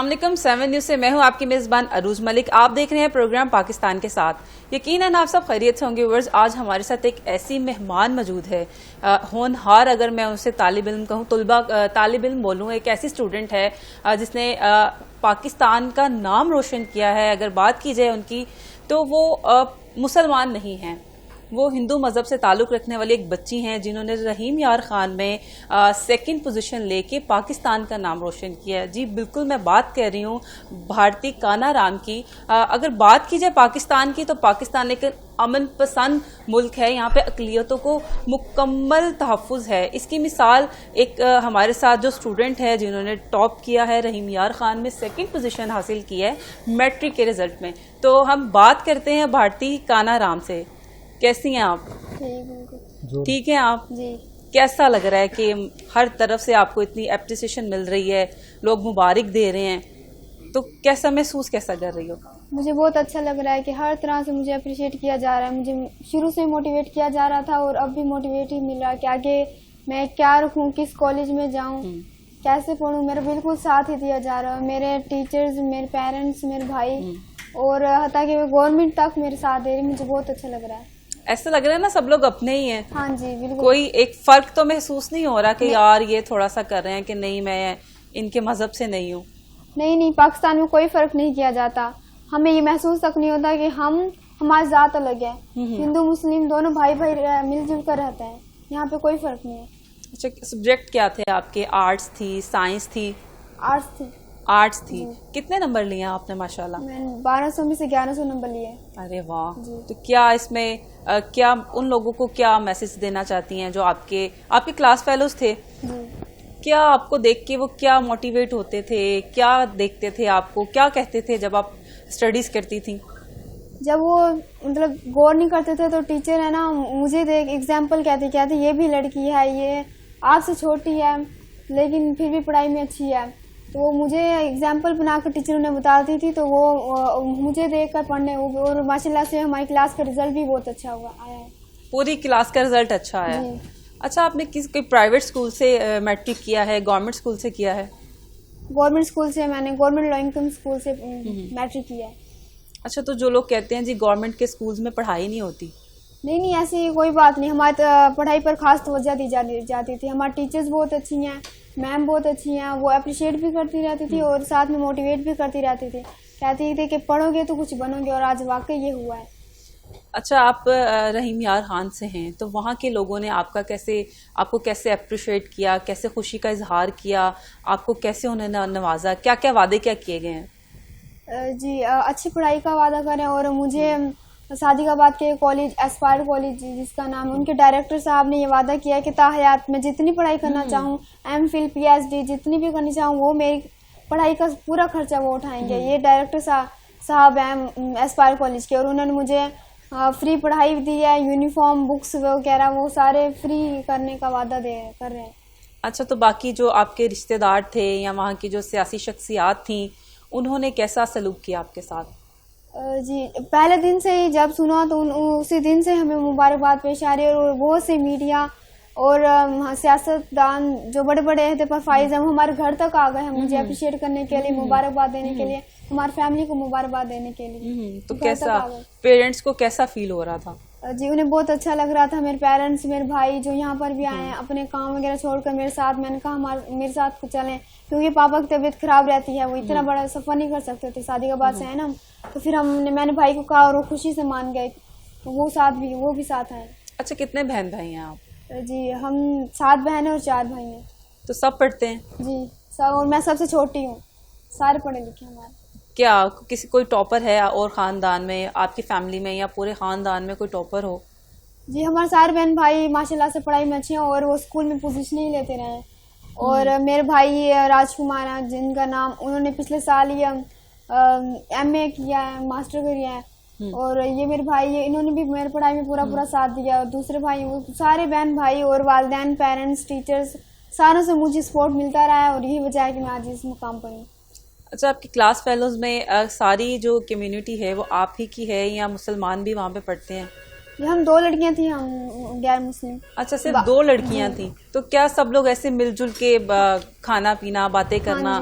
अस्सलामुअलैकुम 7 न्यूज़ से मैं हूं आपकी मेज़बान अरूज मलिक। आप देख रहे हैं प्रोग्राम पाकिस्तान के साथ। यकीनन आप सब खैरियत से होंगे व्यूअर्स। आज हमारे साथ एक ऐसी मेहमान मौजूद है, होनहार अगर मैं उसे तालिब इल्म कहूँ, तालिब इल्म बोलूँ, एक ऐसी स्टूडेंट है जिसने पाकिस्तान का नाम रोशन किया है। अगर बात की जाए उनकी तो वो मुसलमान नहीं हैं, वो हिंदू मज़हब से ताल्लुक़ रखने वाली एक बच्ची हैं जिन्होंने रहीम यार खान में सेकंड पोजीशन लेके पाकिस्तान का नाम रोशन किया है। जी बिल्कुल, मैं बात कर रही हूँ भारती कानाराम की। अगर बात की जाए पाकिस्तान की तो पाकिस्तान एक अमन पसंद मुल्क है, यहाँ पे अक़लियतों को मुकम्मल तहफ़्फ़ुज़ है। इसकी मिसाल एक हमारे साथ जो स्टूडेंट है जिन्होंने टॉप किया है, रहीम यार खान में सेकंड पोजीशन हासिल की है मैट्रिक के रिज़ल्ट में। तो हम बात करते हैं भारती कानाराम से। कैसी हैं आप? ठीक है आप जी। कैसा लग रहा है कि हर तरफ से आपको इतनी एप्रिसिएशन मिल रही है, लोग मुबारक दे रहे हैं, तो कैसा महसूस कैसा कर रही हो? मुझे बहुत अच्छा लग रहा है कि हर तरह से मुझे अप्रिशिएट किया जा रहा है। मुझे शुरू से मोटिवेट किया जा रहा था और अब भी मोटिवेट ही मिल रहा है कि आगे मैं क्या रखूं, किस कॉलेज में जाऊं, कैसे पढूं। मेरा बिल्कुल साथ ही दिया जा रहा है। मेरे टीचर्स, मेरे पेरेंट्स, मेरे भाई और हत्ता कि गवर्नमेंट तक मेरे साथ दे रही। मुझे बहुत अच्छा लग रहा है। ऐसा लग रहा है ना सब लोग अपने ही हैं। हाँ जी बिल्कुल। कोई एक फर्क तो महसूस नहीं हो रहा कि यार ये थोड़ा सा कर रहे हैं कि नहीं मैं इनके मजहब से नहीं हूँ? नहीं, पाकिस्तान में कोई फर्क नहीं किया जाता। हमें ये महसूस तक नहीं होता कि हमारी जात अलग है। हिंदू मुस्लिम दोनों भाई मिलजुल कर रहते हैं, यहाँ पे कोई फर्क नहीं है। अच्छा, सब्जेक्ट क्या थे आपके? आर्ट्स थी, साइंस थी? आर्ट्स थी। आर्ट्स थी। कितने नंबर लिए आपने माशाल्लाह? मैंने 1200 में से 1100 नंबर लिए। अरे वाह। तो क्या इसमें क्या उन लोगों को क्या मैसेज देना चाहती हैं जो आपके क्लास फेलोज थे? क्या आपको देख के वो क्या मोटिवेट होते थे, क्या देखते थे आपको, क्या कहते थे जब आप स्टडीज करती थी? जब वो मतलब गौर नहीं करते थे तो टीचर है ना मुझे देख एग्जाम्पल कहते ये भी लड़की है, ये आपसे छोटी है लेकिन फिर भी पढ़ाई में अच्छी है, तो वो मुझे एग्जाम्पल बनाकर टीचर ने बताती थी। तो वो मुझे देखकर पढ़ने, और माशाल्लाह से हमारी क्लास का रिजल्ट भी बहुत अच्छा आया है। पूरी क्लास का रिजल्ट अच्छा आया? अच्छा, आपने कोई प्राइवेट स्कूल से मैट्रिक किया है, गवर्नमेंट स्कूल से किया है? गवर्नमेंट स्कूल से, मैंने गवर्नमेंट लॉ इनकम स्कूल से मैट्रिक किया है। अच्छा, तो जो लोग कहते हैं जी गवर्नमेंट के स्कूल्स में पढ़ाई नहीं होती? नहीं, ऐसी कोई बात नहीं। हमारी पढ़ाई पर खास तवज्जो दी जाती थी। हमारी टीचर्स बहुत अच्छी हैं, मैम बहुत अच्छी हैं, वो अप्रिशिएट भी करती रहती थी और साथ में मोटिवेट भी करती रहती थी। कहती थी कि पढ़ोगे तो कुछ बनोगे, और आज वाकई ये हुआ है। अच्छा, आप रहीम यार खान से हैं, तो वहाँ के लोगों ने आपको कैसे अप्रिशिएट किया, कैसे खुशी का इजहार किया, आपको कैसे उन्होंने नवाजा, क्या क्या वादे क्या किए गए हैं? जी अच्छी पढ़ाई का वादा करें, और मुझे सादिकाबाद के कॉलेज, एस्पायर कॉलेज जिसका नाम है, उनके डायरेक्टर साहब ने ये वादा किया कि ताहयात मैं जितनी पढ़ाई करना चाहूँ, MPhil PhD जितनी भी करनी चाहूँ, वो मेरी पढ़ाई का पूरा खर्चा वो उठाएंगे। ये डायरेक्टर साहब हैं एस्पायर कॉलेज के, और उन्होंने मुझे फ्री पढ़ाई दी है, यूनिफॉर्म, बुक्स वगैरह वो सारे फ्री करने का वादा कर रहे हैं। अच्छा, तो बाकी जो आपके रिश्तेदार थे या वहाँ की जो सियासी शख्सियात थी, उन्होंने कैसा सलूक किया आपके साथ? जी पहले दिन से ही जब सुना तो उसी दिन से हमें मुबारकबाद पेश आ रही है, और बहुत से मीडिया और सियासतदान जो बड़े बड़े अहदे पर फाइज हैं, वो हमारे घर तक आ गए हैं मुझे अप्रिशिएट करने के लिए, मुबारकबाद देने के लिए, हमारी फैमिली को मुबारकबाद देने के लिए। तो कैसा पेरेंट्स को कैसा फील हो रहा था? जी उन्हें बहुत अच्छा लग रहा था। मेरे पेरेंट्स, मेरे भाई जो यहाँ पर भी आए हैं अपने काम वगैरह छोड़कर मेरे साथ, मैंने कहा मेरे साथ चलें, क्योंकि पापा की तबीयत खराब रहती है, वो इतना बड़ा सफर नहीं कर सकते थे, सादिकाबाद से है ना। तो फिर मैंने भाई को कहा और वो खुशी से मान गए, तो वो भी साथ आए। अच्छा, कितने बहन भाई हैं आप? जी हम 7 बहन और 4 भाई हैं। तो सब पढ़ते हैं? जी सब, और मैं सबसे छोटी हूँ, सारे पढ़े लिखे हमारे। क्या कोई टॉपर है और खानदान में, आपकी फैमिली में या पूरे खानदान में कोई टॉपर हो? जी हमारे सारे बहन भाई माशाल्लाह से पढ़ाई में अच्छे हैं, और वो स्कूल में पोजीशन ही लेते रहे हैं। और मेरे भाई राजकुमार हैं जिनका नाम, उन्होंने पिछले साल ही MA किया है, मास्टर किया है। और ये मेरे भाई है, इन्होंने भी मेरी पढ़ाई में पूरा साथ दिया। और दूसरे भाई, वो सारे बहन भाई और वालिदैन, पेरेंट्स, टीचर्स, सारों से मुझे सपोर्ट मिलता रहा है, और यही वजह है कि मैं आज इस मुकाम पर हूँ। अच्छा, आपकी क्लास फेलोज में सारी जो कम्युनिटी है वो आप ही की है या मुसलमान भी वहाँ पे पढ़ते हैं? हम 2 लड़कियां थी, हम गैर मुस्लिम। अच्छा, सिर्फ 2 लड़कियां थी। तो क्या सब लोग ऐसे मिलजुल के खाना पीना, बातें करना,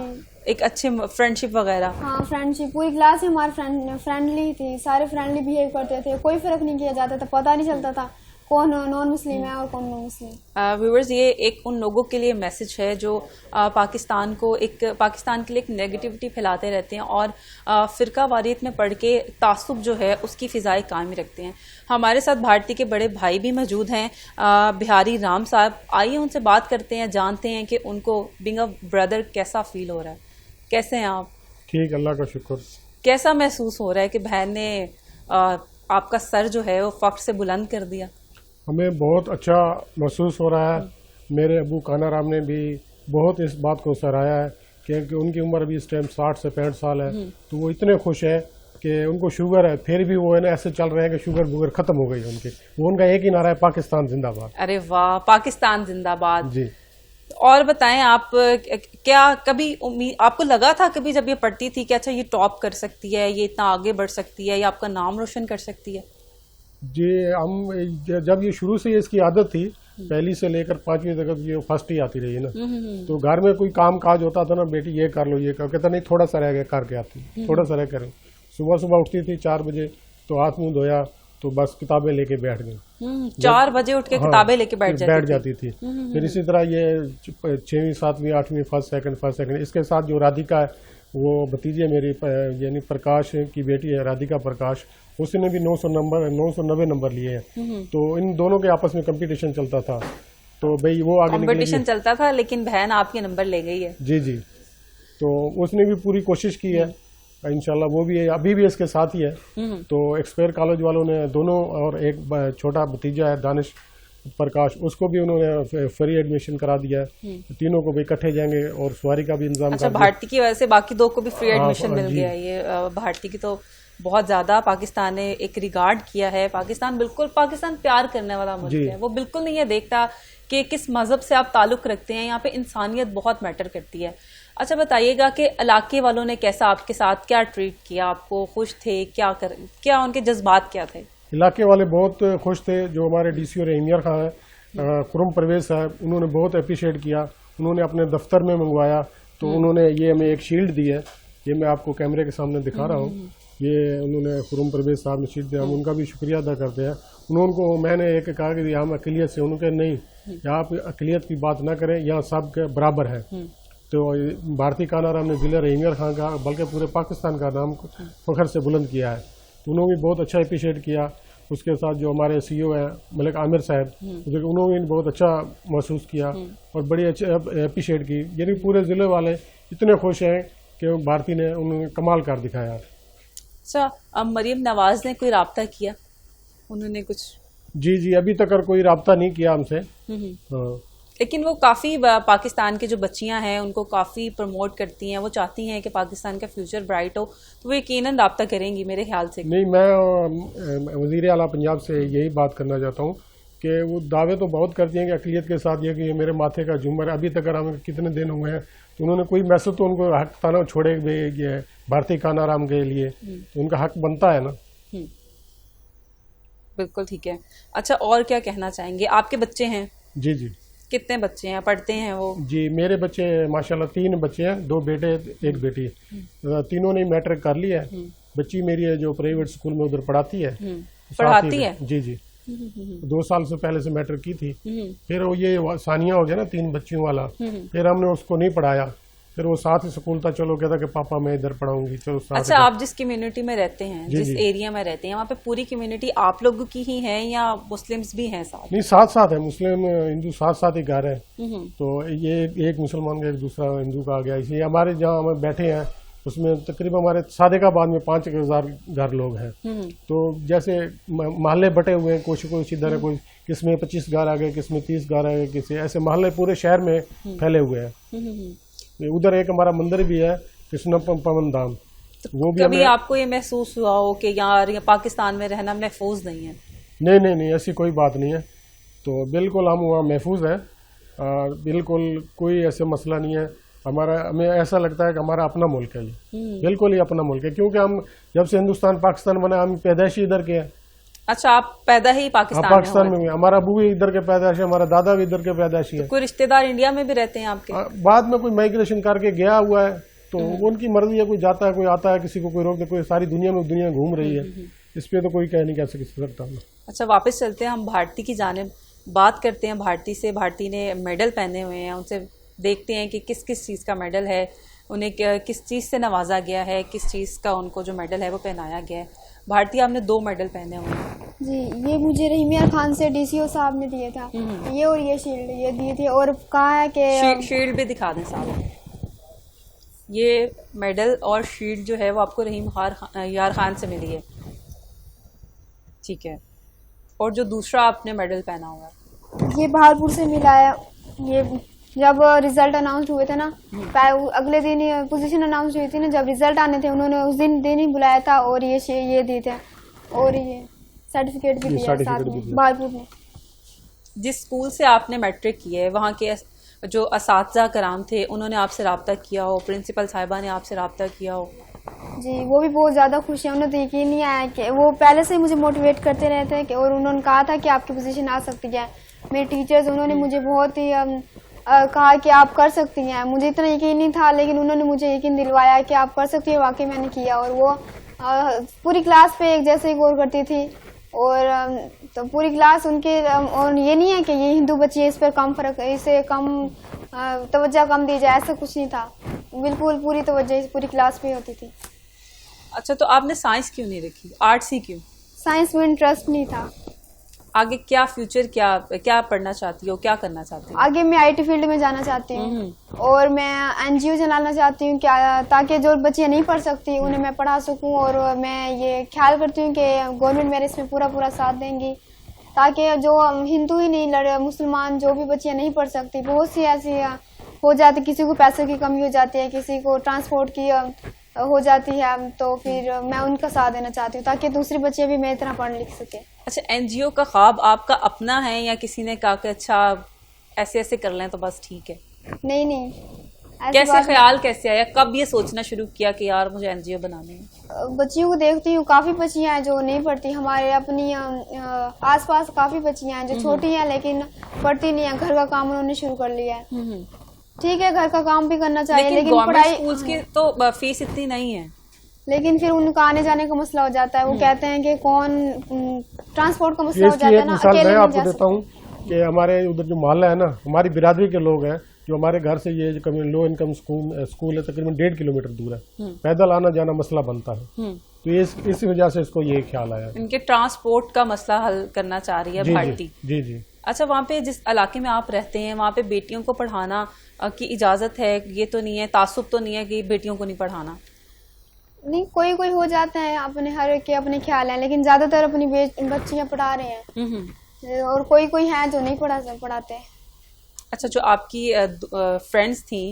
एक अच्छे फ्रेंडशिप वगैरह? हाँ, फ्रेंडशिप, पूरी क्लास ही हमारी फ्रेंडली थी, सारे फ्रेंडली बिहेव करते थे, कोई फर्क नहीं किया जाता था, पता नहीं चलता था कौन नॉन मुस्लिम है और कौन नॉन मुस्लिम। व्यूअर्स, ये एक उन लोगों के लिए मैसेज है जो पाकिस्तान के लिए एक नेगेटिविटी फैलाते रहते हैं और फिरका वारियत में पढ़ के तासुब जो है उसकी फिजाई कायम रखते हैं। हमारे साथ भारती के बड़े भाई भी मौजूद हैं, बिहारी राम साहब। आइए उनसे बात करते हैं, जानते हैं कि उनको बीइंग अ ब्रदर कैसा फील हो रहा है। कैसे हैं आप? ठीक, अल्लाह का शुक्र। कैसा महसूस हो रहा है कि बहन ने आपका सर जो है वो फख्र से बुलंद कर दिया? हमें बहुत अच्छा महसूस हो रहा है। मेरे अबू कानाराम ने भी बहुत इस बात को सराहा है क्योंकि उनकी उम्र अभी इस टाइम 60 से 65 साल है, तो वो इतने खुश है कि उनको शुगर है, फिर भी वो है ना ऐसे चल रहे हैं कि शुगर खत्म हो गई है उनकी। वो उनका एक ही नारा है, पाकिस्तान जिंदाबाद। अरे वाह, पाकिस्तान जिंदाबाद जी। और बताएं आप, क्या कभी उम्मीद आपको लगा था कभी जब ये पढ़ती थी कि अच्छा ये टॉप कर सकती है, ये इतना आगे बढ़ सकती है, या आपका नाम रोशन कर सकती है? जी, हम जब ये शुरू से इसकी आदत थी, पहली से लेकर 5वीं तक ये फर्स्ट ही आती रही है ना, तो घर में कोई काम काज होता था ना, बेटी ये कर लो, ये कर, कहता नहीं थोड़ा सा रह गया करके आती, थोड़ा सा रह कर। सुबह सुबह उठती थी 4 बजे, तो हाथ मुंह धोया तो बस किताबें लेके बैठ गई। 4 बजे उठ के किताबें लेके बैठ जाती थी। फिर इसी तरह ये 6वीं 7वीं 8वीं फर्स्ट सेकंड इसके साथ जो राधिका है, वो भतीजी है मेरी, यानी प्रकाश की बेटी है राधिका प्रकाश, उसने भी 990 नंबर लिए हैं। तो इन दोनों के आपस में कंपटीशन चलता था, तो भाई वो आगे कंपटीशन चलता था, लेकिन बहन आपके नंबर ले गई है। जी जी, तो उसने भी पूरी कोशिश की है, इंशाल्लाह वो भी है, अभी भी इसके साथ ही है। तो एक्सपेयर कॉलेज वालों ने दोनों, और एक छोटा भतीजा है दानिश प्रकाश, उसको भी उन्होंने फ्री एडमिशन करा दिया है। तीनों को भी इकट्ठे जाएंगे और सवारी का भी इंतजाम। अच्छा, भारती की वजह से बाकी 2 को भी फ्री एडमिशन मिल गया। ये भारती की तो बहुत ज्यादा पाकिस्तान ने एक रिगार्ड किया है। पाकिस्तान प्यार करने वाला मुल्क है, वो बिल्कुल नहीं है देखता कि किस मजहब से आप ताल्लुक रखते हैं। यहाँ पे इंसानियत बहुत मैटर करती है। अच्छा, बताइएगा कि इलाके वालों ने कैसा आपके साथ, क्या ट्रीट किया आपको? खुश थे? क्या उनके जज्बात क्या थे? इलाके वाले बहुत खुश थे। जो हमारे डीसी और एमियर खां है, खुरम परवेज साहब, उन्होंने बहुत अप्रिशिएट किया। उन्होंने अपने दफ्तर में मंगवाया, तो उन्होंने ये हमें एक शील्ड दी है, ये मैं आपको कैमरे के सामने दिखा रहा हूँ। ये उन्होंने खुरम परवेज साहब ने शील्ड दिया, हम उनका भी शुक्रिया अदा करते हैं। उनको मैंने एक कहा कि हम अकलियत से, उन्होंने कहा नहीं, यहाँ आप अकलियत की बात ना करें, यहाँ सब के बराबर है। तो भारती कानाराम ने जिले एमियर खां का, बल्कि पूरे पाकिस्तान का नाम फखर से बुलंद किया है, तो उन्होंने भी बहुत अच्छा अप्रिशिएट किया। उसके साथ जो हमारे सीईओ हैं मलिक आमिर साहब, उन्होंने भी बहुत अच्छा महसूस किया और बड़ी अच्छी अप्रिशिएट की। यानी पूरे ज़िले वाले इतने खुश हैं कि भारती ने उन्होंने कमाल कर दिखाया। अच्छा, अब मरीम नवाज ने कोई राब्ता किया? उन्होंने कुछ? जी, अभी तक कोई राब्ता नहीं किया हमसे। लेकिन वो काफी पाकिस्तान की जो बच्चियां हैं उनको काफी प्रमोट करती हैं, वो चाहती हैं कि पाकिस्तान का फ्यूचर ब्राइट हो, तो वो यकीनन राब्ता करेंगी मेरे ख्याल से। नहीं, मैं वजीर आला पंजाब से यही बात करना चाहता हूँ कि वो दावे तो बहुत करती हैं कि अकलियत के साथ ये कि ये मेरे माथे का झूमर। अभी तक हमें कितने दिन हुए हैं, तो उन्होंने कोई मैसेज तो उनको हक था ना छोड़े भारती कानाराम के लिए, तो उनका हक बनता है ना। बिल्कुल ठीक है। अच्छा, और क्या कहना चाहेंगे? आपके बच्चे हैं? जी, कितने बच्चे हैं, पढ़ते हैं वो? जी, मेरे बच्चे माशाल्लाह 3 बच्चे हैं, 2 बेटे 1 बेटी। तीनों ने मैट्रिक कर लिया है। बच्ची मेरी है जो प्राइवेट स्कूल में उधर पढ़ाती है। जी, 2 साल से पहले से मैट्रिक की थी। फिर वो ये सानिया हो गया ना 3 बच्चियों वाला, फिर हमने उसको नहीं पढ़ाया, फिर वो साथ ही स्कूल था, चलो कहता कि पापा मैं इधर पढ़ाऊंगी, चलो साथ। अच्छा, आप जिस कम्युनिटी में रहते हैं, जिस एरिया में रहते हैं, वहाँ पे पूरी कम्युनिटी आप लोगों की ही है या मुस्लिम्स भी हैं साथ? नहीं, साथ है, मुस्लिम हिंदू साथ ही घर है। तो ये एक मुसलमान का एक दूसरा हिंदू का आ गया। इसलिए हमारे जहाँ हम बैठे हैं उसमें तकरीबन हमारे सादिकाबाद में 5,000 घर लोग हैं। तो जैसे मोहल्ले बटे हुए हैं, कुछ इधर है, कोई किसमें 25 घर आ गए, किसमें 30 घर आ गए, किसी ऐसे मोहल्ले पूरे शहर में फैले हुए हैं। उधर एक हमारा मंदिर भी है कृष्ण पवन धाम, वो भी। कभी आपको ये महसूस हुआ हो कि यार पाकिस्तान में रहना महफूज नहीं है? नहीं, ऐसी कोई बात नहीं है। तो बिल्कुल हम वहाँ महफूज हैं, बिल्कुल कोई ऐसे मसला नहीं है। हमें ऐसा लगता है कि हमारा अपना मुल्क है, ये बिल्कुल ही अपना मुल्क है, क्योंकि हम जब से हिंदुस्तान पाकिस्तान बना, हम पैदाइशी इधर के हैं। अच्छा, आप पैदा ही पाकिस्तान में? हमारा अबू भी इधर के पैदाइशी, हमारा दादा भी इधर के पैदाइशी है। कोई रिश्तेदार इंडिया में भी रहते हैं आपके? बाद में कोई माइग्रेशन करके गया हुआ है, तो वो उनकी मर्जी है, कोई जाता है कोई आता है, किसी को कोई रोक दे, कोई सारी दुनिया घूम रही है, इस पे तो कोई कह नहीं कह सकता। अच्छा, वापस चलते हैं हम भारती की जानिब, बात करते हैं भारती से। भारती ने मेडल पहने हुए हैं, उनसे देखते हैं कि किस किस चीज़ का मेडल है, उन्हें किस चीज़ से नवाजा गया है, किस चीज़ का उनको जो मेडल है वो पहनाया गया है। भारती, आपने 2 मेडल पहने हुए हैं। जी, ये मुझे रहीमिया खान से डीसीओ साहब ने दिए था, ये और ये शील्ड ये दिए थे, और कहा है कि शील्ड भी दिखा दें साहब। ये मेडल और शील्ड जो है वो आपको रहीम यार खान से मिली है, ठीक है। और जो दूसरा आपने मेडल पहना हुआ है ये बहारपुर से मिला है। ये जब रिजल्ट अनाउंस हुए थे ना, अगले दिन पोजीशन अनाउंस हुई थी ना, जब रिजल्ट आने थे उन्होंने उस दिन ही बुलाया था, और ये दिए थे, और ये सर्टिफिकेट भी दिया साथ में बहारपुर में। जिस स्कूल से आपने मैट्रिक की है वहाँ के जो असातिज़ा कराम थे उन्होंने आपसे रब्ता किया हो, प्रिंसिपल साहिबा ने आपसे रब्ता किया हो? जी, वो भी बहुत ज़्यादा खुश हैं। उन्हें तो यकीन नहीं आया कि वो पहले से ही मुझे मोटिवेट करते रहते हैं, और उन्होंने कहा था कि आपकी पोजीशन आ सकती है। मेरे टीचर्स उन्होंने मुझे बहुत ही कहा कि आप कर सकती हैं। मुझे इतना यकीन नहीं था, लेकिन उन्होंने मुझे यकीन दिलवाया कि आप कर सकती हैं। वाकई मैंने किया, और वो पूरी क्लास पे एक जैसे ही गौर करती थी, और तो पूरी क्लास उनके, और ये नहीं है कि ये हिंदू बच्ची है इस पर कम फर्क, इसे कम तवज्जो कम दी जाए, ऐसा कुछ नहीं था। बिल्कुल पूरी तवज्जो पूरी क्लास पे होती थी। अच्छा, तो आपने साइंस क्यों नहीं रखी, आर्ट्स ही क्यों? साइंस में इंटरेस्ट नहीं था। आगे क्या फ्यूचर, क्या पढ़ना चाहती हो, क्या करना चाहती हो? आगे मैं आईटी फील्ड में जाना चाहती हूँ, और मैं एनजीओ चलाना चाहती हूँ, क्या ताकि जो बच्चियाँ नहीं पढ़ सकती उन्हें मैं पढ़ा सकूँ। और मैं ये ख्याल करती हूँ कि गवर्नमेंट मेरे इसमें पूरा साथ देंगी, ताकि जो हिंदू ही नहीं, मुसलमान जो भी बच्चियाँ नहीं पढ़ सकती, बहुत सी ऐसी हो जाती, किसी को पैसे की कमी हो जाती है, किसी को ट्रांसपोर्ट की हो जाती है, तो फिर मैं उनका साथ देना चाहती हूँ ताकि दूसरे बच्चे भी मेरी तरह पढ़ लिख सके। अच्छा, एनजीओ का ख्वाब आपका अपना है या किसी ने कहा कि अच्छा ऐसे कर लें तो बस ठीक है? नहीं, कैसे ख्याल कैसे आया, कब ये सोचना शुरू किया कि यार मुझे एनजीओ बनाने है? बच्चियों को देखती हूँ, काफी बच्चियां हैं जो नहीं पढ़ती, हमारे अपनी आसपास काफी बच्चियां हैं जो छोटी हैं लेकिन पढ़ती नहीं है, घर का काम उन्होंने शुरू कर लिया है। ठीक है, घर का काम भी करना चाहिए, लेकिन पढ़ाई स्कूल्स की तो फीस इतनी नहीं है। लेकिन फिर उनका आने जाने का मसला हो जाता है, वो कहते हैं कि कौन ट्रांसपोर्ट का मसला हो जाता है ना, अकेले मैं आपको देता हूँ कि हमारे उधर जो मोहल्ला है ना, हमारी बिरादरी के लोग हैं जो हमारे घर से ये लो इनकम स्कूल है तकरीबन 1.5 किलोमीटर दूर है, पैदल आना जाना मसला बनता है, तो इस वजह से इसको ये ख्याल आया। इनके ट्रांसपोर्ट का मसला हल करना चाह रही है भारती। जी। अच्छा, वहाँ पे जिस इलाके में आप रहते हैं वहाँ पे बेटियों को पढ़ाना की इजाजत है? ये तो नहीं है, तासुब तो नहीं है कि बेटियों को नहीं पढ़ाना? नहीं, कोई हो जाते हैं, अपने हर एक के अपने ख्याल हैं, लेकिन ज्यादातर अपनी बच्चियां पढ़ा रहे हैं, और कोई है जो नहीं पढ़ाते। अच्छा, जो आपकी फ्रेंड्स थी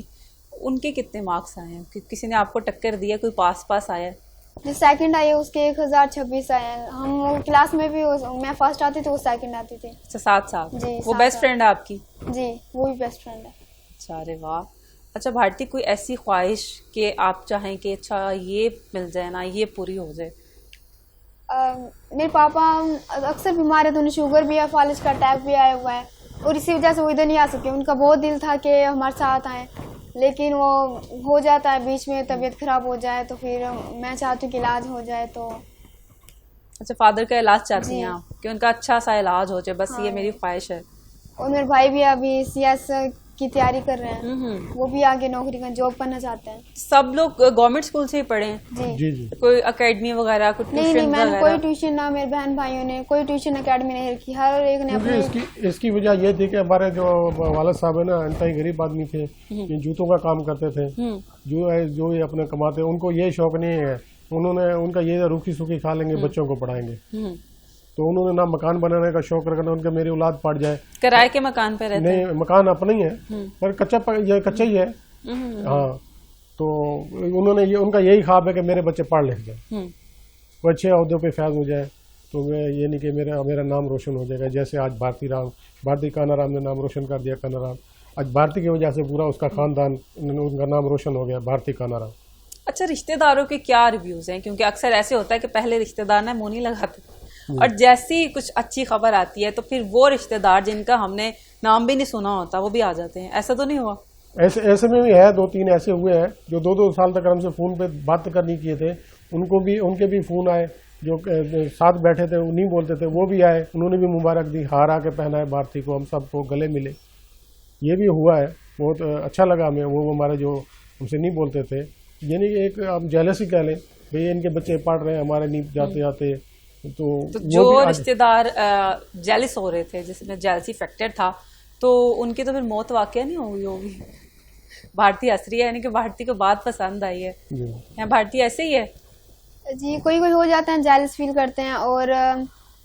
उनके कितने मार्क्स आए हैं? किसी ने आपको टक्कर दी है, कोई पास आया? जो सेकंड आई है उसके 1026 आए हैं। हम क्लास में भी मैं फर्स्ट आती थी, वो सेकंड आती थी। अच्छा, साथ जी, वो बेस्ट फ्रेंड है आपकी? जी, वो भी बेस्ट फ्रेंड है। अच्छा, अरे वाह। अच्छा भारती, कोई ऐसी ख्वाहिश कि आप चाहें कि अच्छा ये मिल जाए ना, ये पूरी हो जाए? मेरे पापा अक्सर बीमार है, तो उन्हें शुगर भी है, फालिज का अटैक भी आया हुआ है, और इसी वजह से वो इधर नहीं आ सके। उनका बहुत दिल था कि हमारे साथ आए, लेकिन वो हो जाता है बीच में, तबीयत खराब हो जाए, तो फिर मैं चाहती हूँ कि इलाज हो जाए। तो अच्छा, फादर का इलाज चाहती हैं आप कि उनका अच्छा सा इलाज हो जाए, बस ये मेरी ख्वाहिश है। और मेरे भाई भी अभी CS की तैयारी कर रहे हैं, वो भी आगे नौकरी का जॉब करना चाहते हैं। सब लोग गवर्नमेंट स्कूल से ही पढ़े हैं? जी। कोई एकेडमी वगैरह, कोई ट्यूशन? नहीं, मैंने कोई ट्यूशन ना, मेरे बहन भाइयों ने कोई ट्यूशन एकेडमी नहीं रखी, हर एक ने अपनी। इसकी वजह ये थी कि हमारे जो वालिद साहब है ना, इंतहाई गरीब आदमी थे, ये जूतों का काम करते थे, जो ये अपने कमाते, उनको ये शौक नहीं है, उनका ये रूखी सूखी खा लेंगे, बच्चों को पढ़ाएंगे, तो उन्होंने ना मकान बनाने का शौक रखना, उनके मेरी औलाद पड़ जाए। किराए के मकान पे रहते हैं? नहीं, मकान अपना ही है, पर कच्चा ही है। हाँ, तो उनका यही ख्वाब है कि मेरे बच्चे पढ़ लिख जाए, वो अच्छे अहदों पे फैज हो जाए, तो मैं ये नहीं कि मेरा नाम रोशन हो जाएगा। जैसे आज भारती कानाराम ने नाम रोशन कर दिया, कानाराम आज भारती की वजह से पूरा उसका खानदान, उनका नाम रोशन हो गया, भारती कानाराम। अच्छा, रिश्तेदारों के क्या रिव्यूज हैं? क्योंकि अक्सर ऐसे होता है कि पहले रिश्तेदार ना मुंह नहीं लगाते, और जैसी कुछ अच्छी खबर आती है तो फिर वो रिश्तेदार जिनका हमने नाम भी नहीं सुना होता वो भी आ जाते हैं, ऐसा तो नहीं हुआ? ऐसे में भी है, 2-3 ऐसे हुए हैं जो 2-2 साल तक हमसे फोन पे बात करनी किए थे, उनके भी फोन आए, जो साथ बैठे थे वो नहीं बोलते थे, वो भी आए, उन्होंने भी मुबारक दी, हार आके पहनाए भारती को, हम सबको गले मिले। ये भी हुआ है, बहुत अच्छा लगा हमें। वो हमारे जो हमसे नहीं बोलते थे, यानी एक आप जेलसी कह लें, भाई इनके बच्चे पढ़ रहे हैं, हमारे नहीं जाते आते, तो जो रिश्तेदार जेलिस हो रहे थे, जिसमें जेलसी फैक्टर था, तो उनकी तो फिर मौत वाकया नहीं होगी। भारती हंस रही है, यानी कि भारती को बात पसंद आई है। या भारती ऐसे ही है जी, कोई कोई हो जाते हैं, जेलस फील करते हैं। और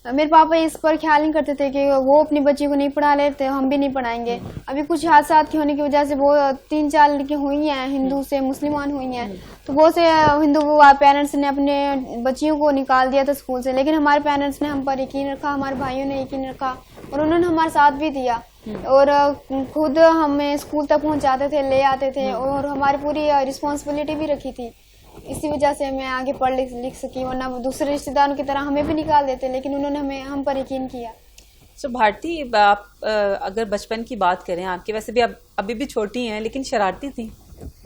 मेरे पापा इस पर ख्याल नहीं करते थे कि वो अपनी बच्ची को नहीं पढ़ा लेते, हम भी नहीं पढ़ाएंगे। अभी कुछ हादसा के होने की वजह से वो 3-4 लड़कियां हुई हैं, हिंदू से मुसलमान हुई हैं, तो बहुत से हिंदू पेरेंट्स ने अपने बच्चियों को निकाल दिया था स्कूल से। लेकिन हमारे पेरेंट्स ने हम पर यकीन रखा, हमारे भाइयों ने यकीन रखा, और उन्होंने हमारा साथ भी दिया, और खुद हमें स्कूल तक पहुंचाते थे, ले आते थे, और हमारी पूरी रिस्पॉन्सिबिलिटी भी रखी थी। इसी वजह से मैं आगे पढ़ लिख सकी, वरना दूसरे रिश्तेदारों की तरह हमें भी निकाल देते, लेकिन उन्होंने हम पर यकीन किया। तो भारती, आप अगर बचपन की बात करें, आपकी वैसे भी अभी भी छोटी हैं, लेकिन शरारती थी?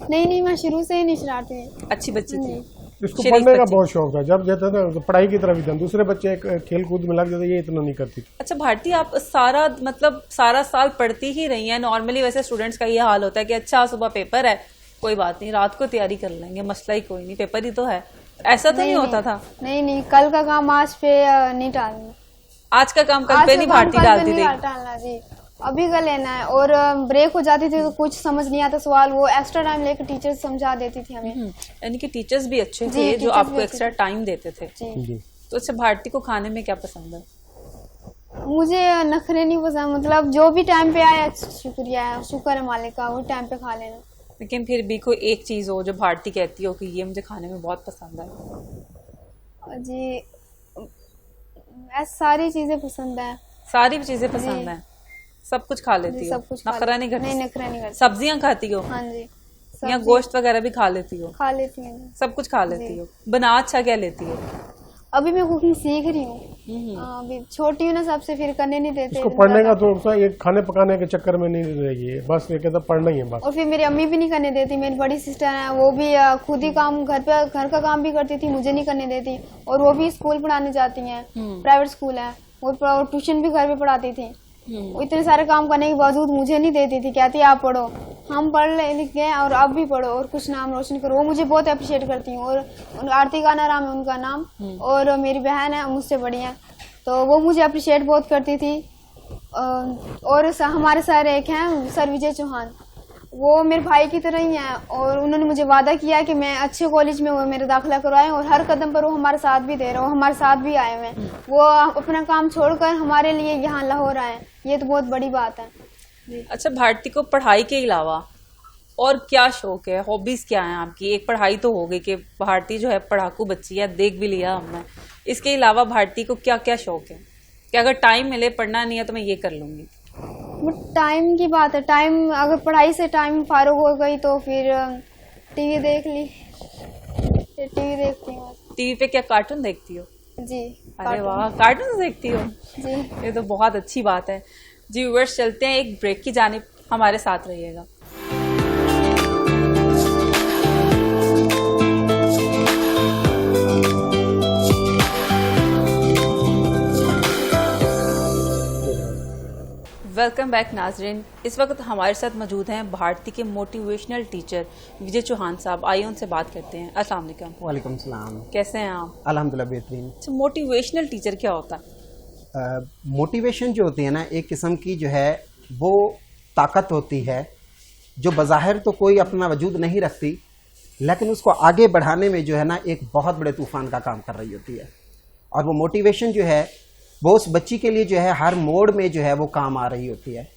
नहीं, मैं शुरू से ही नहीं शरारती थी, अच्छी बच्ची थी। इसको पढ़ने का बहुत शौक था, जब जाता था तो पढ़ाई की तरफ ही था, दूसरे बच्चे खेल कूद में लग जाते, ये इतना नहीं करती थी। अच्छा भारती, आप सारा साल पढ़ती ही रही हैं। नॉर्मली वैसे स्टूडेंट्स का ये हाल होता है कि अच्छा सुबह पेपर है, कोई बात नहीं, रात को तैयारी कर लेंगे, मसला ही कोई नहीं, पेपर ही तो है। ऐसा तो नहीं होता था? नहीं, कल का काम आज पे नहीं टालना, आज का काम कल पे नहीं भारती डालती थी। टालना जी, अभी का लेना है। और ब्रेक हो जाती थी तो कुछ समझ नहीं आता सवाल, वो एक्स्ट्रा टाइम लेकर टीचर समझा देती थी हमें। यानी कि टीचर्स भी अच्छे थे जो आपको एक्स्ट्रा टाइम देते थे। तो अच्छा, भारती को खाने में क्या पसंद है? मुझे नखरे नहीं पसंद, मतलब जो भी टाइम पे आया शुक्रिया है, शुक्र है मालिक का, वो टाइम पे खा लेना। लेकिन फिर भी कोई एक चीज हो जो भारती कहती हो कि ये मुझे खाने में बहुत पसंद है? जी, सारी चीजें पसंद है। सारी चीजें पसंद है, सब कुछ खा लेती हो? सब कुछ नखरा नहीं करती? नहीं, नखरा नहीं करती। सब्जियां खाती हो? हाँ जी। या गोश्त वगैरह भी खा लेती हो? खा लेती हूँ, सब कुछ खा लेती हो। बना अच्छा क्या लेती हो? अभी मैं कुकिंग सीख रही हूँ, अभी छोटी हूँ ना सबसे, फिर करने नहीं देते। इसको पढ़ने का तो ये खाने पकाने के चक्कर में नहीं रहेगी, बस ये कहता पढ़ना ही है बस। और फिर मेरी अम्मी भी नहीं करने देती, मेरी बड़ी सिस्टर है, वो भी खुद ही काम घर का काम भी करती थी, मुझे नहीं करने देती। और वो भी स्कूल पढ़ाने जाती हैं, प्राइवेट स्कूल है, वो ट्यूशन भी घर पे पढ़ाती थी। वो इतने सारे काम करने के बावजूद मुझे नहीं देती थी, कहती आप पढ़ो, हम पढ़ लिख गए और अब भी पढ़ो और कुछ नाम रोशन करो। वो मुझे बहुत अप्रिशिएट करती हूँ। और आरती का नाम है उनका नाम, और मेरी बहन है मुझसे बड़ी है, तो वो मुझे अप्रिशिएट बहुत करती थी। और हमारे सर एक हैं, सर विजय चौहान, वो मेरे भाई की तरह ही हैं, और उन्होंने मुझे वादा किया कि मैं अच्छे कॉलेज में वो मेरा दाखिला करवाएं, और हर कदम पर वो हमारे साथ भी दे रहे, वो हमारे साथ भी आए हुए हैं। वो अपना काम छोड़कर हमारे लिए यहाँ लाहौर आए, ये तो बहुत बड़ी बात है। अच्छा भारती को पढ़ाई के अलावा और क्या शौक है, हॉबीज क्या है आपकी? एक पढ़ाई तो हो गई कि भारती जो है पढ़ाकू बच्ची है, देख भी लिया हमने। इसके अलावा भारती को क्या क्या शौक है कि अगर टाइम मिले, पढ़ना नहीं है तो मैं ये कर लूंगी? वो टाइम की बात है, टाइम अगर पढ़ाई से टाइम फारुग हो गई तो फिर टीवी देख ली, टीवी देखती हूँ। टीवी पे क्या कार्टून देखती हो? जी। अरे वाह, कार्टून देखती हो जी, ये तो बहुत अच्छी बात है। जी व्यूअर्स, चलते हैं एक ब्रेक की जानिब, हमारे साथ रहिएगा। वेलकम बैक नाजरीन। इस वक्त हमारे साथ मौजूद हैं भारती के मोटिवेशनल टीचर विजय चौहान साहब। आइए उनसे बात करते हैं। अस्सलाम वालेकुम। वालेकुम सलाम। कैसे हैं आप? अल्हम्दुलिल्लाह बेहतरीन। अच्छा, मोटिवेशनल टीचर क्या होता है? मोटिवेशन जो होती है ना, एक किस्म की जो है वो ताकत होती है जो बज़ाहिर तो कोई अपना वजूद नहीं रखती, लेकिन उसको आगे बढ़ाने में जो है ना एक बहुत बड़े तूफान का काम कर रही होती है। और वो मोटिवेशन जो है वो उस बच्ची के लिए जो है हर मोड़ में जो है वो काम आ रही होती है।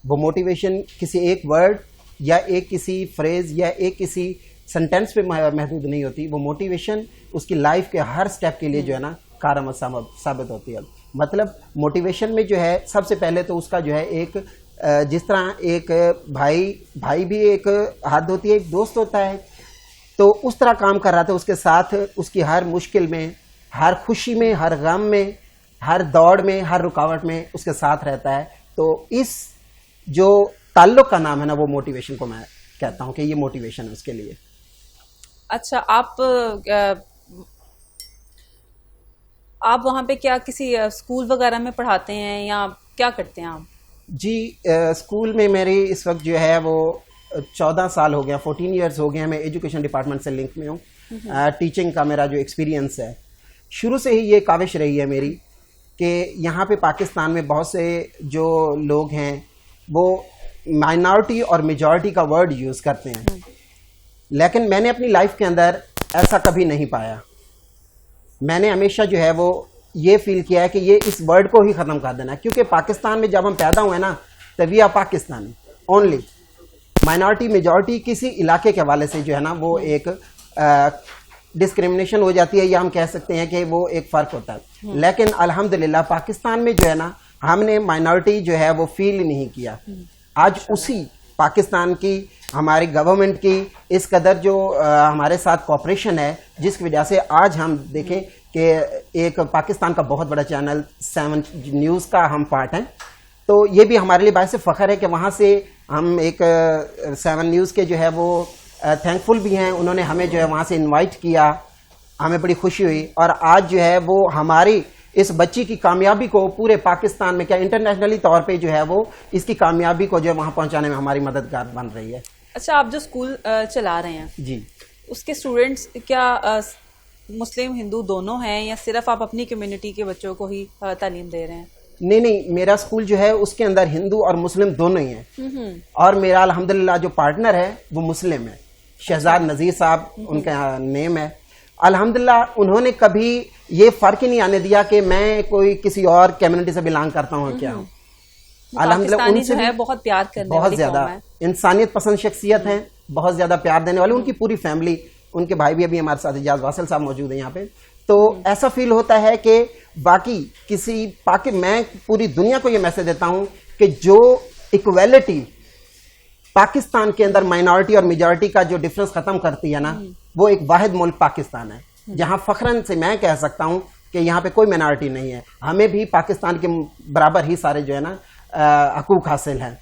वो मोटिवेशन किसी एक वर्ड या एक किसी फ्रेज या एक किसी सेंटेंस पे महदूद नहीं होती। वो मोटिवेशन उसकी लाइफ के हर स्टेप के लिए जो है ना कारगर साबित होती है। मतलब मोटिवेशन में जो है सबसे पहले तो उसका जो है एक जिस तरह एक भाई भी एक हद होती है, एक दोस्त होता है, तो उस तरह काम कर रहा था, उसके साथ उसकी हर मुश्किल में, हर खुशी में, हर गम में, हर दौड़ में, हर रुकावट में उसके साथ रहता है। तो इस जो ताल्लुक का नाम है ना, वो मोटिवेशन को मैं कहता हूँ कि ये मोटिवेशन है उसके लिए। अच्छा, आप वहाँ पे क्या किसी स्कूल वगैरह में पढ़ाते हैं या क्या करते हैं आप? जी, स्कूल में मेरी इस वक्त जो है वो 14 साल हो गया, 14 ईयर्स हो गए हैं। मैं एजुकेशन डिपार्टमेंट से लिंक में हूँ। टीचिंग का मेरा जो एक्सपीरियंस है, शुरू से ही ये काविश रही है मेरी कि यहाँ पे पाकिस्तान में बहुत से जो लोग हैं वो माइनॉरिटी और मेजॉरिटी का वर्ड यूज़ करते हैं, लेकिन मैंने अपनी लाइफ के अंदर ऐसा कभी नहीं पाया। मैंने हमेशा जो है वो ये फील किया है कि ये इस वर्ड को ही ख़त्म कर देना है, क्योंकि पाकिस्तान में जब हम पैदा हुए ना, तभी आप पाकिस्तानी ओनली माइनॉरिटी मेजॉरिटी किसी इलाके के हवाले से जो है ना वो एक डिस्क्रिमिनेशन हो जाती है, या हम कह सकते हैं कि वो एक फ़र्क होता है। लेकिन अल्हम्दुलिल्लाह पाकिस्तान में जो है ना हमने माइनॉरिटी जो है वो फील ही नहीं किया। आज उसी पाकिस्तान की हमारी गवर्नमेंट की इस कदर जो हमारे साथ कॉपरेशन है, जिसकी वजह से आज हम देखें कि एक पाकिस्तान का बहुत बड़ा चैनल 7 न्यूज़ का हम पार्ट हैं, तो ये भी हमारे लिए बायस फ़ख्र है कि वहाँ से हम एक 7 न्यूज़ के जो है वो थैंकफुल भी हैं। उन्होंने हमें जो है वहाँ से इनवाइट किया, हमें बड़ी खुशी हुई, और आज जो है वो हमारी इस बच्ची की कामयाबी को पूरे पाकिस्तान में क्या इंटरनेशनली तौर पे जो है वो इसकी कामयाबी को जो है वहाँ पहुँचाने में हमारी मददगार बन रही है। अच्छा, आप जो स्कूल चला रहे हैं जी, उसके स्टूडेंट्स क्या मुस्लिम हिंदू दोनों हैं या सिर्फ आप अपनी कम्युनिटी के बच्चों को ही तालीम दे रहे हैं? नहीं, मेरा स्कूल जो है उसके अंदर हिंदू और मुस्लिम दोनों ही हैं, और मेरा अल्हम्दुलिल्लाह जो पार्टनर है वो मुस्लिम है, शहजाद नज़ीर साहब उनका नेम है। अल्हम्दुलिल्लाह उन्होंने कभी ये फ़र्क ही नहीं आने दिया कि मैं कोई किसी और कम्युनिटी से बिलोंग करता हूँ क्या हूँ। अल्हम्दुलिल्लाह उनसे है बहुत प्यार करने वाली, बहुत ज्यादा इंसानियत पसंद शख्सियत हैं, बहुत ज्यादा प्यार देने वाले। उनकी पूरी फैमिली, उनके भाई भी अभी हमारे साथ इजाज वासिल साहब मौजूद है यहाँ पे। तो ऐसा फील होता है कि बाकी मैं पूरी दुनिया को ये मैसेज देता हूँ कि जो इक्वेलिटी पाकिस्तान के अंदर माइनॉरिटी और मेजॉरिटी का जो डिफरेंस खत्म करती है ना, वो एक वाहिद मुल्क पाकिस्तान है, जहां फख्रन से मैं कह सकता हूं कि यहाँ पे कोई माइनॉरिटी नहीं है। हमें भी पाकिस्तान के बराबर ही सारे जो है ना हकूक हासिल हैं।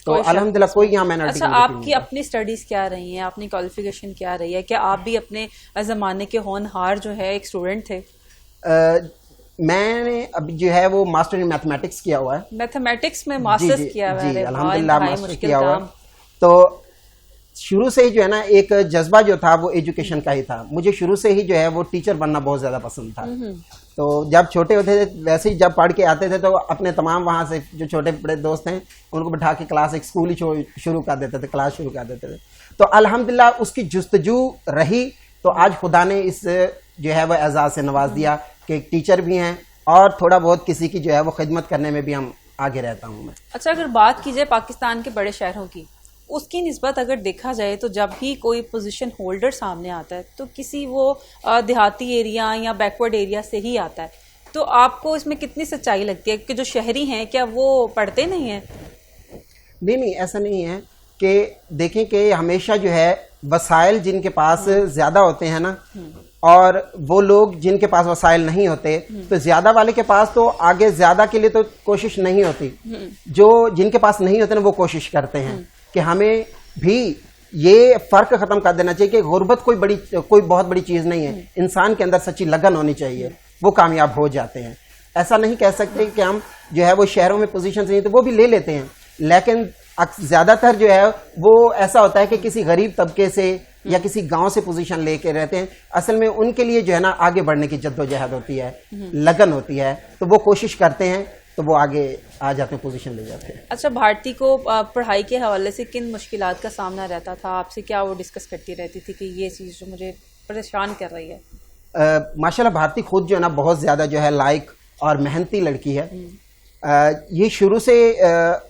तो अल्हम्दुलिल्लाह कोई यहाँ माइनॉरिटी। अच्छा, आपकी अपनी स्टडीज क्या रही हैं, अपनी क्वालिफिकेशन क्या रही है? क्या आप भी अपने जमाने के होनहार जो है एक स्टूडेंट थे? मैंने अभी जो है वो मास्टर इन मैथमेटिक्स किया हुआ है। मैथमेटिक्स में मास्टर्स किया हुआ है? अल्हम्दुलिल्लाह मास्टर किया हुआ है। तो शुरू से ही जो है ना एक जज्बा जो था वो एजुकेशन का ही था। मुझे शुरू से ही जो है वो टीचर बनना बहुत ज्यादा पसंद था। तो जब छोटे होते थे, वैसे ही जब पढ़ के आते थे तो अपने तमाम वहाँ से जो छोटे बड़े दोस्त हैं उनको बिठा के क्लास एक स्कूल ही शुरू कर देते थे, क्लास शुरू कर देते थे। तो अल्हम्दुलिल्लाह उसकी जुस्तजू रही, तो आज खुदा ने इस जो है वो एजाज से नवाज दिया कि एक टीचर भी हैं और थोड़ा बहुत किसी की जो है वो खिदमत करने में भी हम आगे रहता हूँ मैं। अच्छा, अगर बात की जाए पाकिस्तान के बड़े शहरों की, उसकी निस्बत अगर देखा जाए तो जब भी कोई पोजीशन होल्डर सामने आता है तो किसी वो देहाती एरिया या बैकवर्ड एरिया से ही आता है। तो आपको इसमें कितनी सच्चाई लगती है कि जो शहरी हैं क्या वो पढ़ते नहीं हैं? नहीं, ऐसा नहीं है कि देखें कि हमेशा जो है वसाइल जिनके पास ज्यादा होते हैं ना, और वो लोग जिनके पास वसाइल नहीं होते, तो ज्यादा वाले के पास तो आगे ज्यादा के लिए तो कोशिश नहीं होती। जो जिनके पास नहीं होते ना वो कोशिश करते हैं कि हमें भी ये फर्क खत्म कर देना चाहिए कि गुर्बत कोई बहुत बड़ी चीज नहीं है। इंसान के अंदर सच्ची लगन होनी चाहिए, वो कामयाब हो जाते हैं। ऐसा नहीं कह सकते कि हम जो है वो शहरों में पोजीशन नहीं तो वो भी ले लेते हैं, लेकिन ज्यादातर जो है वो ऐसा होता है कि किसी गरीब तबके से या किसी गांव से पोजीशन लेके रहते हैं। असल में उनके लिए जो है ना आगे बढ़ने की जद्दोजहद होती है, लगन होती है, तो वो कोशिश करते हैं तो वो आगे आ जाते हैं, पोजीशन ले जाते हैं। अच्छा, भारती को पढ़ाई के हवाले से किन मुश्किलात का सामना रहता था? आपसे क्या वो डिस्कस करती रहती थी कि ये चीज़ जो मुझे परेशान कर रही है? माशाल्लाह भारती खुद जो है ना बहुत ज़्यादा जो है लाइक और मेहनती लड़की है। ये शुरू से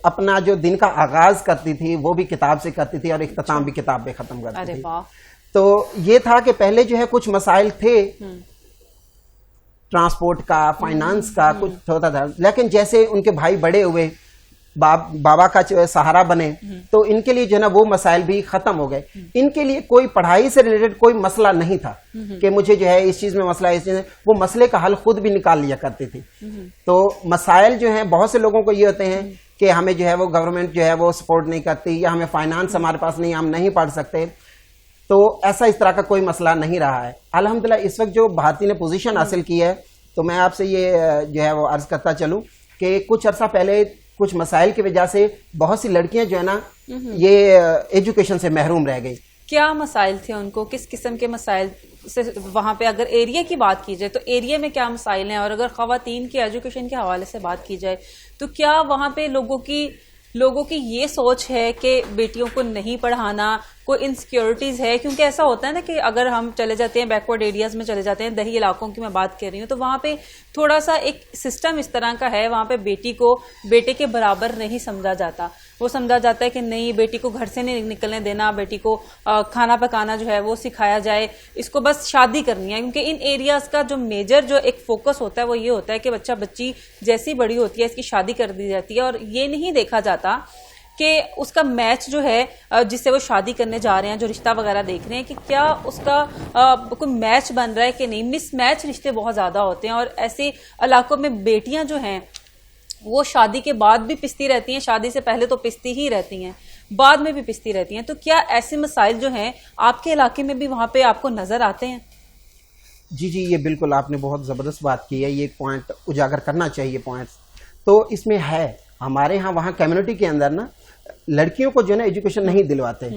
अपना जो दिन का आगाज करती थी वो भी किताब से करती थी और इख्तिताम भी किताब पे ख़त्म करती थी। तो ये था कि पहले जो है कुछ मसाइल थे ट्रांसपोर्ट का, फाइनेंस का, कुछ होता था, लेकिन जैसे उनके भाई बड़े हुए, बाबा का सहारा बने, तो इनके लिए जो है ना वो मसाइल भी खत्म हो गए। इनके लिए कोई पढ़ाई से रिलेटेड कोई मसला नहीं था कि मुझे जो है इस चीज में मसला है, इस चीज में, वो मसले का हल खुद भी निकाल लिया करती थी। तो मसाइल जो हैं बहुत से लोगों को ये होते हैं कि हमें जो है वो गवर्नमेंट जो है वो सपोर्ट नहीं करती या हमें फाइनेंस हमारे पास नहीं, हम नहीं पढ़ सकते, तो ऐसा इस तरह का कोई मसला नहीं रहा है। अल्हम्दुलिल्लाह इस वक्त जो भारती ने पोजीशन हासिल की है, तो मैं आपसे ये जो है वो अर्ज करता चलूं कि कुछ अर्सा पहले कुछ मसाइल की वजह से बहुत सी लड़कियां जो है ना ये एजुकेशन से महरूम रह गई। क्या मसाइल थे उनको, किस किस्म के मसाइल से वहां पे, अगर एरिया की बात की जाए तो एरिया में क्या मसाइल हैं, और अगर खवातीन की एजुकेशन के हवाले से बात की जाए तो क्या वहां पे लोगों की ये सोच है कि बेटियों को नहीं पढ़ाना, कोई इनसिक्योरिटीज है? क्योंकि ऐसा होता है ना कि अगर हम चले जाते हैं बैकवर्ड एरियाज में, चले जाते हैं दही इलाकों की मैं बात कर रही हूँ, तो वहां पे थोड़ा सा एक सिस्टम इस तरह का है, वहां पे बेटी को बेटे के बराबर नहीं समझा जाता। वो समझा जाता है कि नहीं, बेटी को घर से नहीं निकलने देना, बेटी को खाना पकाना जो है वो सिखाया जाए, इसको बस शादी करनी है। क्योंकि इन एरियाज का जो मेजर जो एक फोकस होता है वो ये होता है कि बच्ची जैसी बड़ी होती है इसकी शादी कर दी जाती है, और ये नहीं देखा जाता कि उसका मैच जो है जिससे वो शादी करने जा रहे हैं, जो रिश्ता वगैरह देख रहे हैं, कि क्या उसका कोई मैच बन रहा है कि नहीं। मिसमैच रिश्ते बहुत ज्यादा होते हैं, और ऐसे इलाकों में बेटियां जो हैं वो शादी के बाद भी पिसती रहती हैं, शादी से पहले तो पिसती ही रहती हैं, बाद में भी पिसती रहती हैं। तो क्या ऐसे मसाइल जो हैं आपके इलाके में भी वहां पे आपको नजर आते हैं? जी, ये बिल्कुल आपने बहुत ज़बरदस्त बात की है, ये पॉइंट उजागर करना चाहिए पॉइंट्स। तो इसमें है हमारे यहाँ वहाँ कम्युनिटी के अंदर ना लड़कियों को जो है ना एजुकेशन नहीं दिलवाते,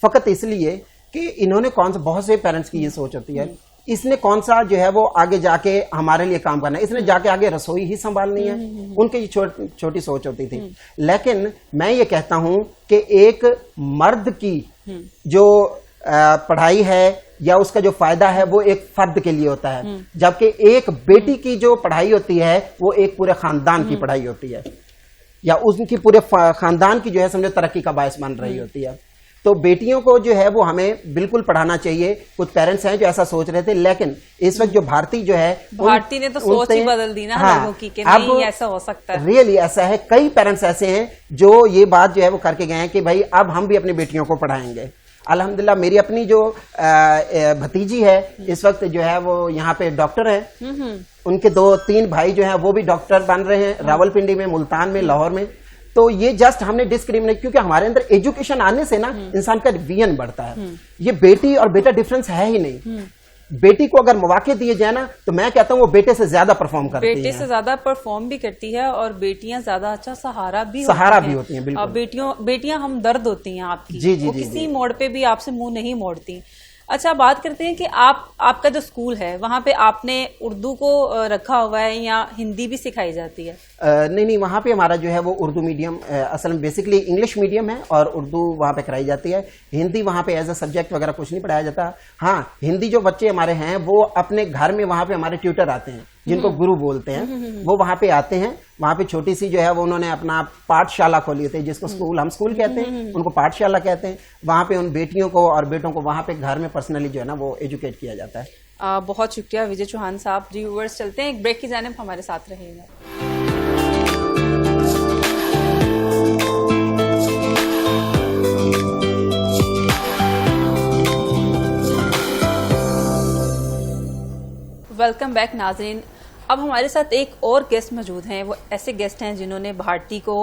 फकत इसलिए कि इन्होंने कौन सा, बहुत से पेरेंट्स की ये सोच होती है, इसने कौन सा जो है वो आगे जाके हमारे लिए काम करना है, इसने जाके आगे रसोई ही संभालनी है, उनकी ये छोटी सोच होती थी। लेकिन मैं ये कहता हूं कि एक मर्द की जो पढ़ाई है या उसका जो फायदा है वो एक फर्द के लिए होता है, जबकि एक बेटी की जो पढ़ाई होती है वो एक पूरे खानदान की पढ़ाई होती है, या उनकी पूरे खानदान की जो है समझो तरक्की का बायस बन रही होती है। तो बेटियों को जो है वो हमें बिल्कुल पढ़ाना चाहिए। कुछ पेरेंट्स हैं जो ऐसा सोच रहे थे, लेकिन इस वक्त जो भारती जो है, भारती ने तो सोच ही बदल दी ना लोगों की कि नहीं ऐसा हो सकता है। रियली ऐसा है, कई पेरेंट्स ऐसे हैं जो ये बात जो है वो करके गए हैं कि भाई अब हम भी अपनी बेटियों को पढ़ाएंगे। अल्हम्दुलिल्लाह मेरी अपनी जो भतीजी है इस वक्त जो है वो यहाँ पे डॉक्टर है, उनके 2-3 भाई जो हैं वो भी डॉक्टर बन रहे हैं, रावलपिंडी में, मुल्तान में, लाहौर में। तो ये जस्ट हमने डिस्क्रिमिनेट, क्योंकि हमारे अंदर एजुकेशन आने से ना इंसान का विजन बढ़ता है। ये बेटी और बेटा डिफरेंस है ही नहीं। बेटी को अगर मौके दिए जाए ना तो मैं कहता हूँ वो बेटे से ज्यादा परफॉर्म करती है, बेटे से ज्यादा परफॉर्म भी करती है, और बेटियां ज्यादा अच्छा सहारा भी होती हैं। बिल्कुल बेटियां हमदर्द होती हैं आपकी, जी, वो किसी मोड़ पे भी आपसे मुंह नहीं मोड़ती। अच्छा, बात करते हैं कि आपका जो स्कूल है वहां पे आपने उर्दू को रखा हुआ है या हिंदी भी सिखाई जाती है? नहीं, वहाँ पे हमारा जो है वो उर्दू मीडियम, असल में बेसिकली इंग्लिश मीडियम है और उर्दू वहाँ पे कराई जाती है। हिंदी वहाँ पे एज अ सब्जेक्ट वगैरह कुछ नहीं पढ़ाया जाता। हाँ, हिंदी जो बच्चे हमारे हैं वो अपने घर में, वहाँ पे हमारे ट्यूटर आते हैं जिनको गुरु बोलते हैं, वो वहाँ पे आते हैं। वहाँ पे छोटी सी जो है वो उन्होंने अपना पाठशाला खोली थी, जिसको स्कूल, हम स्कूल कहते हैं, उनको पाठशाला कहते हैं। वहाँ पे उन बेटियों को और बेटों को वहाँ पे घर में पर्सनली जो है ना वो एजुकेट किया जाता है। बहुत शुक्रिया विजय चौहान साहब जी। व्यूअर्स, चलते हैं एक ब्रेक की जानिब, हमारे साथ रहिएगा। वेलकम बैक नाजरीन। अब हमारे साथ एक और गेस्ट मौजूद हैं। वो ऐसे गेस्ट हैं जिन्होंने भारती को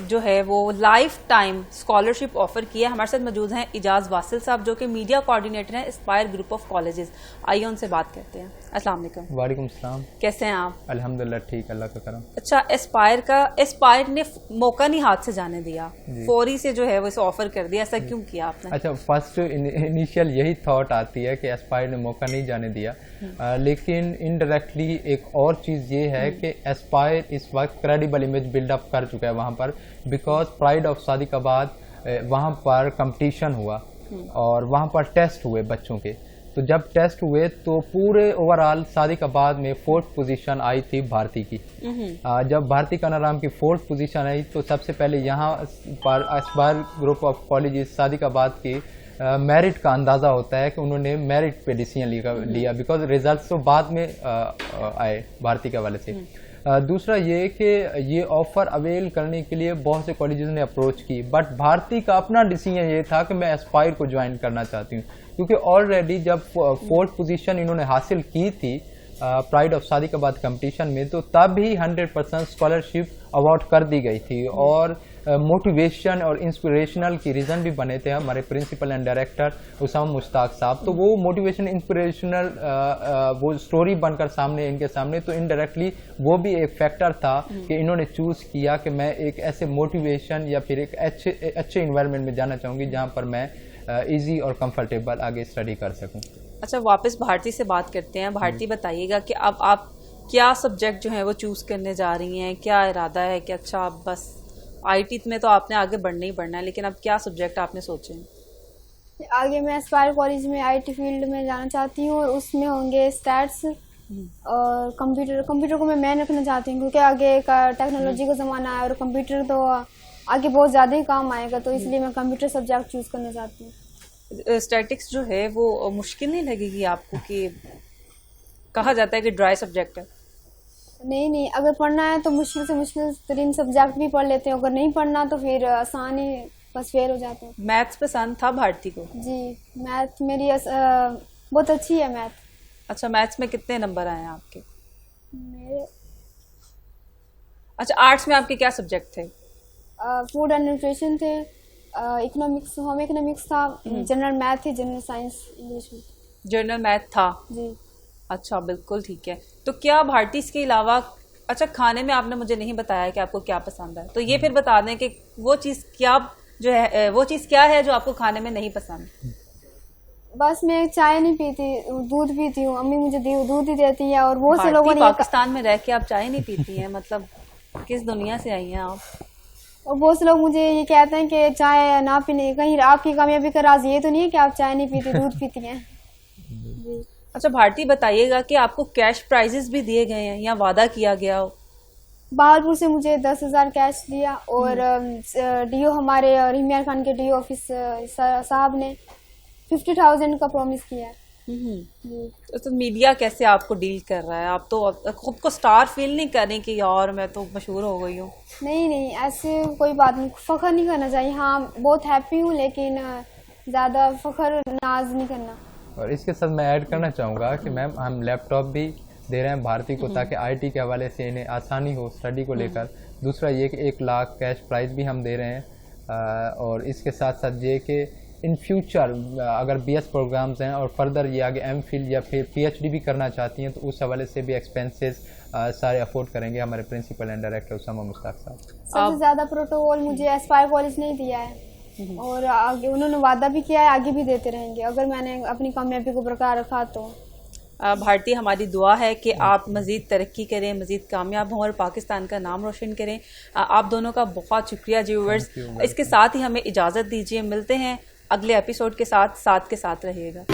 जो है वो लाइफ टाइम स्कॉलरशिप ऑफर किया। हमारे साथ मौजूद हैं इजाज वासिल साहब, जो कि मीडिया कोऑर्डिनेटर हैं एस्पायर ग्रुप ऑफ कॉलेजेस। आइए उनसे बात करते हैं। अस्सलाम वालेकुम। वालेकुम सलाम। कैसे हैं आप? अल्हम्दुलिल्लाह ठीक, अल्लाह का करम। अच्छा, एस्पायर ने मौका नहीं हाथ से जाने दिया, फौरी से जो है वो इसे ऑफर कर दिया, ऐसा क्यों किया आपने? अच्छा, फर्स्ट इनिशियल यही थॉट आती है कि एस्पायर ने मौका नहीं जाने दिया, लेकिन इनडायरेक्टली एक और चीज़ ये है कि एस्पायर इस वक्त क्रेडिबल इमेज बिल्डअप कर चुका है वहाँ पर, बिकॉज प्राइड ऑफ सादिकाबाद वहाँ पर कंपटीशन हुआ और वहाँ पर टेस्ट हुए बच्चों के। तो जब टेस्ट हुए तो पूरे ओवरऑल सादिकाबाद में 4th पोजीशन आई थी भारती की। जब भारती कानाराम की 4th पोजीशन आई तो सबसे पहले यहाँ पर Aspire group of colleges Sadiqabad की मेरिट का अंदाज़ा होता है कि उन्होंने मेरिट पे डिसीजन लिया, बिकॉज रिजल्ट तो बाद में आए भारती के हवाले से। दूसरा ये कि ये ऑफ़र अवेल करने के लिए बहुत से कॉलेजेस ने अप्रोच की, बट भारती का अपना डिसीजन ये था कि मैं एस्पायर को ज्वाइन करना चाहती हूँ, क्योंकि ऑलरेडी जब 4th पोजीशन इन्होंने हासिल की थी प्राइड ऑफ सादिकाबाद कंपटीशन में, तो तब ही 100% स्कॉलरशिप अवार्ड कर दी गई थी। और मोटिवेशन और इंस्पिरेशनल की रीज़न भी बने थे हमारे principal and director Usama Mushtaq साहब। तो वो मोटिवेशन इंस्पिरेशनल वो स्टोरी बनकर सामने इनके सामने, तो इनडायरेक्टली वो भी एक फैक्टर था कि इन्होंने चूज़ किया कि मैं एक ऐसे मोटिवेशन या फिर एक अच्छे इन्वायरमेंट में जाना चाहूँगी जहाँ पर मैं ईजी और कंफर्टेबल आगे स्टडी कर सकूँ। अच्छा, वापस भारती से बात करते हैं। भारती, बताइएगा कि अब आप क्या सब्जेक्ट जो है वो चूज़ करने जा रही हैं, क्या इरादा है कि अच्छा आप बस आईटी में तो आपने आगे बढ़ना ही बढ़ना है, लेकिन अब क्या सब्जेक्ट आपने सोचे हैं? आगे मैं एस्पायर कॉलेज में आईटी फील्ड में जाना चाहती हूँ और उसमें होंगे स्टैट्स और कंप्यूटर को मैं मेन रखना चाहती हूँ, क्योंकि आगे का टेक्नोलॉजी का ज़माना है और कंप्यूटर तो आगे बहुत ज़्यादा ही काम आएगा, तो इसलिए मैं कंप्यूटर सब्जेक्ट चूज़ करना चाहती हूँ। स्टैटिक्स जो है वो मुश्किल नहीं लगेगी आपको? कि कहा जाता है कि ड्राई सब्जेक्ट है। नहीं, अगर पढ़ना है तो मुश्किल से मुश्किल तरीन सब्जेक्ट भी पढ़ लेते हैं, अगर नहीं पढ़ना तो फिर आसान ही बस फेल हो जाते हैं। मैथ्स पसंद था भारती को? जी, मैथ मेरी बहुत अच्छी है मैथ। अच्छा, मैथ्स में कितने नंबर आए हैं आपके? मेरे अच्छा, आर्ट्स में आपके क्या सब्जेक्ट थे? फूड एंड न्यूट्रिशन थे, इकोनॉमिक्स, होम इकोनॉमिक्स था, जनरल मैथ थी, जनरल साइंस इंग्लिश में। जनरल मैथ था? जी। अच्छा, बिल्कुल ठीक है। तो क्या भारती इसके अलावा, अच्छा खाने में आपने मुझे नहीं बताया कि आपको क्या पसंद है, तो ये फिर बता दें कि वो चीज़ क्या जो है, वो चीज़ क्या है जो आपको खाने में नहीं पसंद? बस मैं चाय नहीं पीती, दूध पीती हूँ, अम्मी मुझे दूध ही देती है। और बहुत से लोगों ने पाकिस्तान में रह के आप चाय नहीं पीती हैं, मतलब किस दुनिया से आई हैं आप? और बहुत से लोग मुझे ये कहते हैं कि चाय ना पीने, कहीं आपकी कामयाबी का राज ये तो नहीं है कि आप चाय नहीं पीती, दूध पीती हैं? अच्छा भारती, बताइएगा कि आपको कैश प्राइजेस भी दिए गए हैं या वादा किया गया हो? बहालपुर से मुझे 10,000 कैश दिया और डीओ हमारे इमरान खान के डीओ ऑफिस साहब ने 50,000 का प्रॉमिस किया है। तो मीडिया कैसे आपको डील कर रहा है? आप तो खुद को स्टार फील नहीं कर रही कि यार मैं तो मशहूर हो गई हूँ? नहीं, ऐसे कोई बात नहीं, फख्र नहीं करना चाहिए। हाँ, बहुत हैप्पी हूँ, लेकिन ज़्यादा फख्र नाज नहीं करना। और इसके साथ मैं ऐड करना चाहूँगा कि मैम हम लैपटॉप भी दे रहे हैं भारती को, ताकि आईटी के हवाले से इन्हें आसानी हो स्टडी को लेकर। दूसरा ये कि 1 लाख कैश प्राइज भी हम दे रहे हैं। और इसके साथ साथ ये कि इन फ्यूचर अगर बीएस प्रोग्राम्स हैं और फर्दर ये आगे एमफिल या फिर पीएचडी भी करना चाहती हैं, तो उस हवाले से भी एक्सपेंसेस सारे अफोर्ड करेंगे हमारे principal and director Usama Mushtaq साहब। सबसे ज़्यादा प्रोटोकॉल मुझे एस्पायर कॉलेज ने दिया है और आगे उन्होंने वादा भी किया है, आगे भी देते रहेंगे अगर मैंने अपनी कामयाबी को बरकरार रखा तो। भारती, हमारी दुआ है कि आप मज़ीद तरक्की करें, मज़ीद कामयाब हों और पाकिस्तान का नाम रोशन करें। आप दोनों का बहुत शुक्रिया व्यूअर्स। इसके साथ ही हमें इजाज़त दीजिए, मिलते हैं अगले एपिसोड के साथ के साथ रहिएगा।